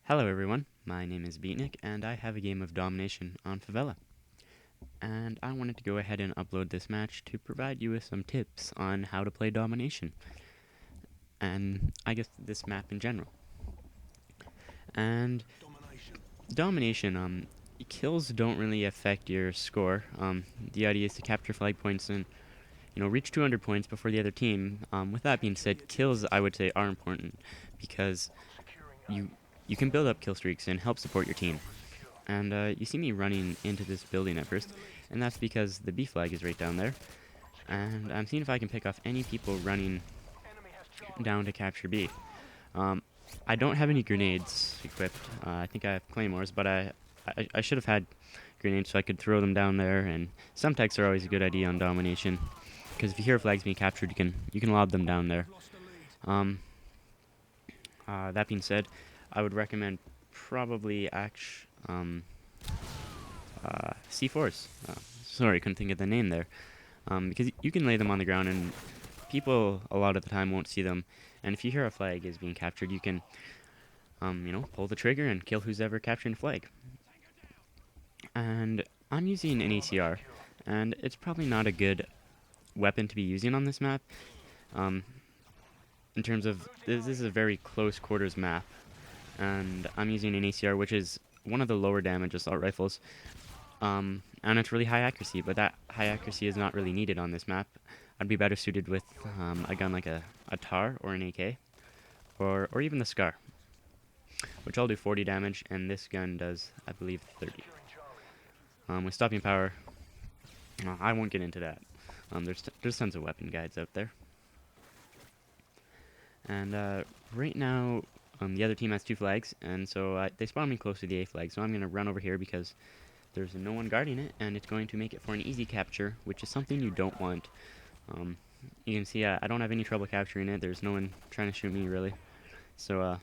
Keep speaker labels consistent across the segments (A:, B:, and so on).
A: Hello everyone, my name is Beatnik and I have a game of Domination on Favela. And I wanted to go ahead and upload this match to provide you with some tips on how to play Domination. And I guess this map in general. And Domination, kills don't really affect your score. The idea is to capture flag points and reach 200 points before the other team. With that being said, kills I would say are important because you can build up kill streaks and help support your team. And you see me running into this building at first, and that's because the B flag is right down there. And I'm seeing if I can pick off any people running down to capture B. I don't have any grenades equipped. I think I have claymores, but I should have had grenades so I could throw them down there. And some techs are always a good idea on Domination, because if you hear flags being captured, you can lob them down there. That being said, I would recommend probably C4s. Sorry, couldn't think of the name there. Because you can lay them on the ground and people a lot of the time won't see them. And if you hear a flag is being captured, you can, pull the trigger and kill who's ever capturing a flag. And I'm using an ACR, and it's probably not a good weapon to be using on this map. In terms of, this is a very close quarters map, and I'm using an ACR, which is one of the lower damage assault rifles. And it's really high accuracy, but that high accuracy is not really needed on this map. I'd be better suited with a gun like a TAR or an AK, or even the Scar, which I'll do 40 damage, and this gun does, I believe, 30. With stopping power, I won't get into that. There's tons of weapon guides out there. And right now, the other team has 2 flags, and so they spawn me close to the A flag, so I'm going to run over here because there's no one guarding it, and it's going to make it for an easy capture, which is something you don't want. You can see I don't have any trouble capturing it. There's no one trying to shoot me, really. So,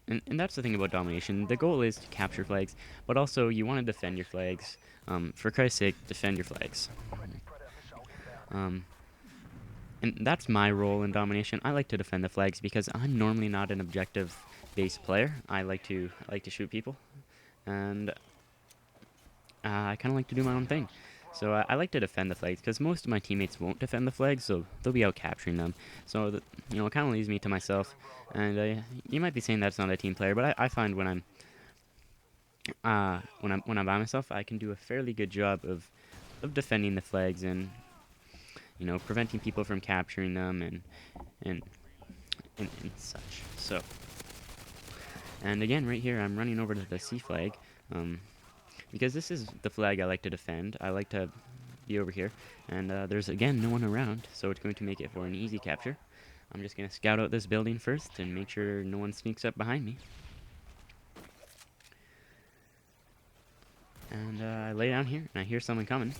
A: and that's the thing about Domination. The goal is to capture flags, but also you want to defend your flags. For Christ's sake, defend your flags. And that's my role in Domination. I like to defend the flags because I'm normally not an objective-based player. I like to shoot people, and I kind of like to do my own thing. So I like to defend the flags because most of my teammates won't defend the flags, so they'll be out capturing them. So it kind of leaves me to myself. And you might be saying that's not a team player, but I find when I'm by myself, I can do a fairly good job of defending the flags and preventing people from capturing them and such. So, and again, right here, I'm running over to the C flag, because this is the flag I like to defend. I like to be over here, and there's again no one around, so it's going to make it for an easy capture. I'm just gonna scout out this building first and make sure no one sneaks up behind me. And I lay down here, and I hear someone coming,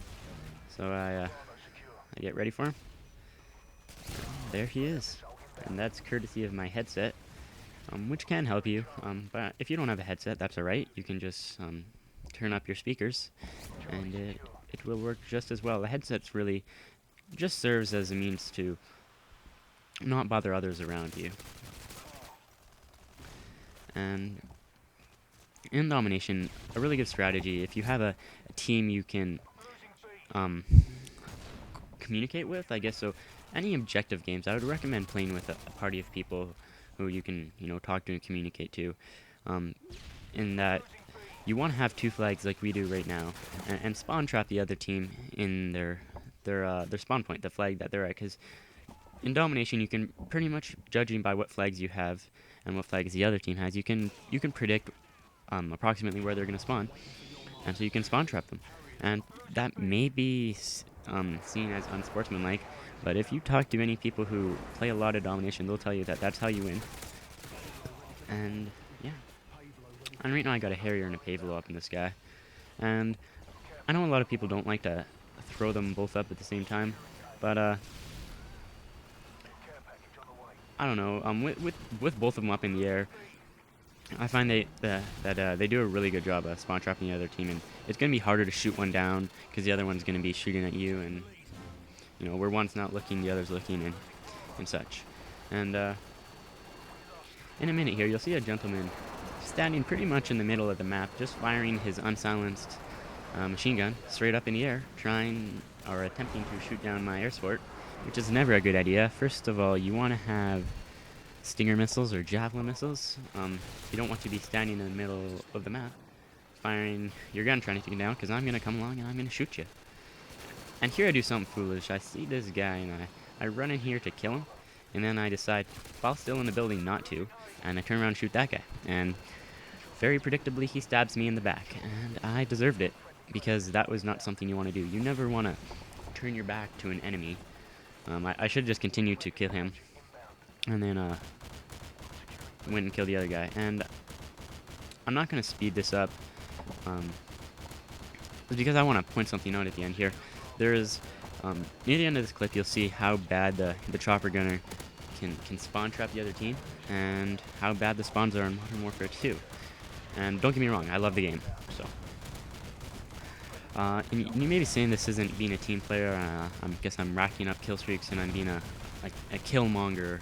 A: so I get ready for him. There he is, and that's courtesy of my headset, which can help you. But if you don't have a headset, that's alright. You can just turn up your speakers, and it will work just as well. The headset's really just serves as a means to not bother others around you. And in Domination, a really good strategy, if you have a team you can communicate with, I guess, so any objective games, I would recommend playing with a party of people who you can, talk to and communicate to, in that you want to have 2 flags like we do right now, and spawn trap the other team in their spawn point, the flag that they're at, because in Domination, you can pretty much, judging by what flags you have and what flags the other team has, you can predict approximately where they're going to spawn, and so you can spawn trap them. And that may be seen as unsportsmanlike, but if you talk to any people who play a lot of Domination, they'll tell you that that's how you win. And yeah, and right now I got a Harrier and a Pavelow up in the sky, and I know a lot of people don't like to throw them both up at the same time, but I don't know. With both of them up in the air, I find that they do a really good job of spawn trapping the other team, and it's going to be harder to shoot one down because the other one's going to be shooting at you, and where one's not looking, the other's looking, and such. And in a minute here, you'll see a gentleman standing pretty much in the middle of the map, just firing his unsilenced machine gun straight up in the air, trying or attempting to shoot down my air support, which is never a good idea. First of all, you want to have Stinger missiles or Javelin missiles. You don't want to be standing in the middle of the map, firing your gun trying to take him down, because I'm going to come along and I'm going to shoot you. And here I do something foolish. I see this guy and I run in here to kill him, and then I decide, while still in the building, not to, and I turn around and shoot that guy. And very predictably, he stabs me in the back, and I deserved it, because that was not something you want to do. You never want to turn your back to an enemy. I should have just continued to kill him, and then went and killed the other guy. And I'm not going to speed this up, because I want to point something out at the end here. There is, near the end of this clip, you'll see how bad the chopper gunner can spawn trap the other team, and how bad the spawns are in Modern Warfare 2. And don't get me wrong, I love the game. So, and you may be saying this isn't being a team player. I guess I'm racking up kill streaks and I'm being a killmonger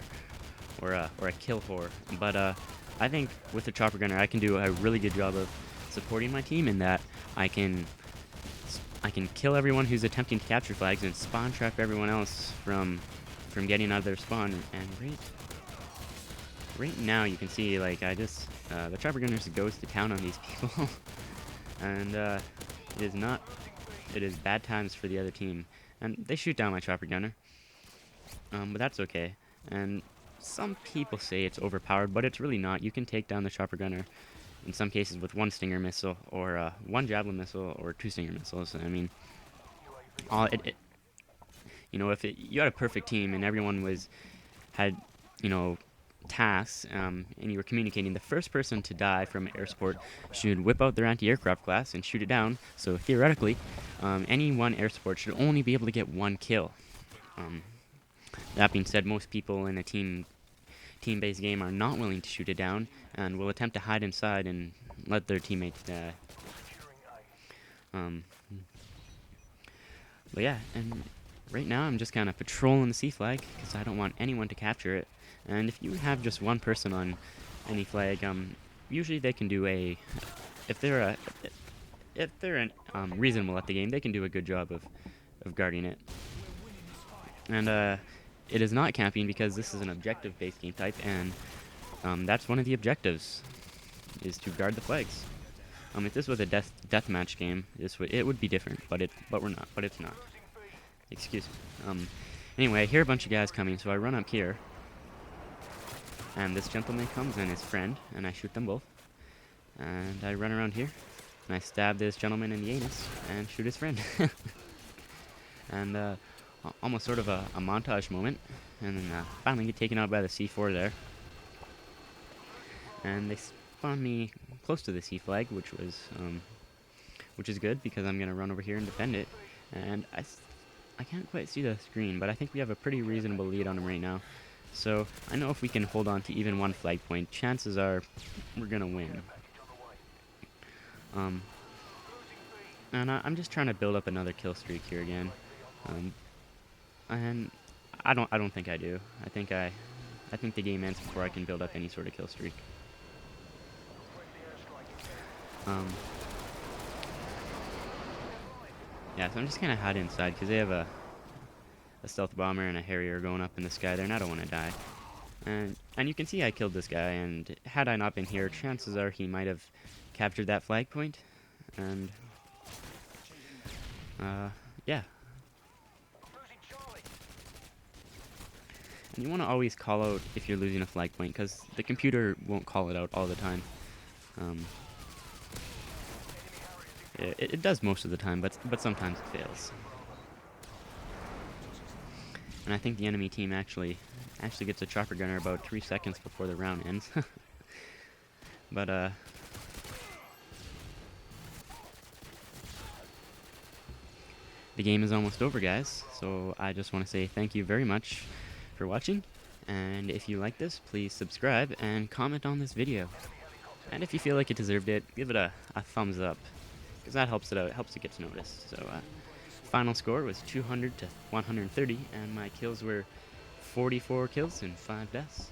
A: or a kill whore. But I think with the chopper gunner, I can do a really good job of supporting my team in that I can kill everyone who's attempting to capture flags and spawn trap everyone else from getting out of their spawn. And right now you can see, like, the chopper gunner just goes to town on these people. And it is bad times for the other team. And they shoot down my chopper gunner. But that's okay. And some people say it's overpowered, but it's really not. You can take down the chopper gunner in some cases with one Stinger missile, or one Javelin missile, or two Stinger missiles. I mean, if you had a perfect team and everyone had tasks, and you were communicating, the first person to die from air support should whip out their anti-aircraft class and shoot it down. So theoretically, any one air support should only be able to get one kill. That being said, most people in a team-based game are not willing to shoot it down and will attempt to hide inside and let their teammates die. But yeah, and right now I'm just kind of patrolling the C flag because I don't want anyone to capture it. And if you have just one person on any flag, usually they can do if they're reasonable at the game, they can do a good job of guarding it. And it is not camping because this is an objective-based game type, and that's one of the objectives, is to guard the flags. If this was a deathmatch game, it would be different, but we're not. But it's not. Excuse me. Anyway, I hear a bunch of guys coming, so I run up here. And this gentleman comes and his friend, and I shoot them both. And I run around here, and I stab this gentleman in the anus, and shoot his friend. And almost sort of a montage moment, and then finally get taken out by the C4 there. And they spawn me close to the C flag, which is good, because I'm going to run over here and defend it. And I can't quite see the screen, but I think we have a pretty reasonable lead on them right now. So I know if we can hold on to even one flag point, chances are we're going to win. And I'm just trying to build up another kill streak here again. And I don't think I do. I think the game ends before I can build up any sort of kill streak. Yeah, so I'm just kind of hiding inside because they have a stealth bomber and a Harrier going up in the sky there, and I don't want to die. And you can see I killed this guy, and had I not been here, chances are he might have captured that flag point. And yeah. And you want to always call out if you're losing a flag point, because the computer won't call it out all the time. It does most of the time, but sometimes it fails. And I think the enemy team actually gets a chopper gunner about 3 seconds before the round ends. But the game is almost over, guys. So I just want to say thank you very much for watching. And if you like this, please subscribe and comment on this video. And if you feel like it deserved it, give it a thumbs up, because that helps it out. It helps it get noticed. So final score was 200 to 130, and my kills were 44 kills and 5 deaths.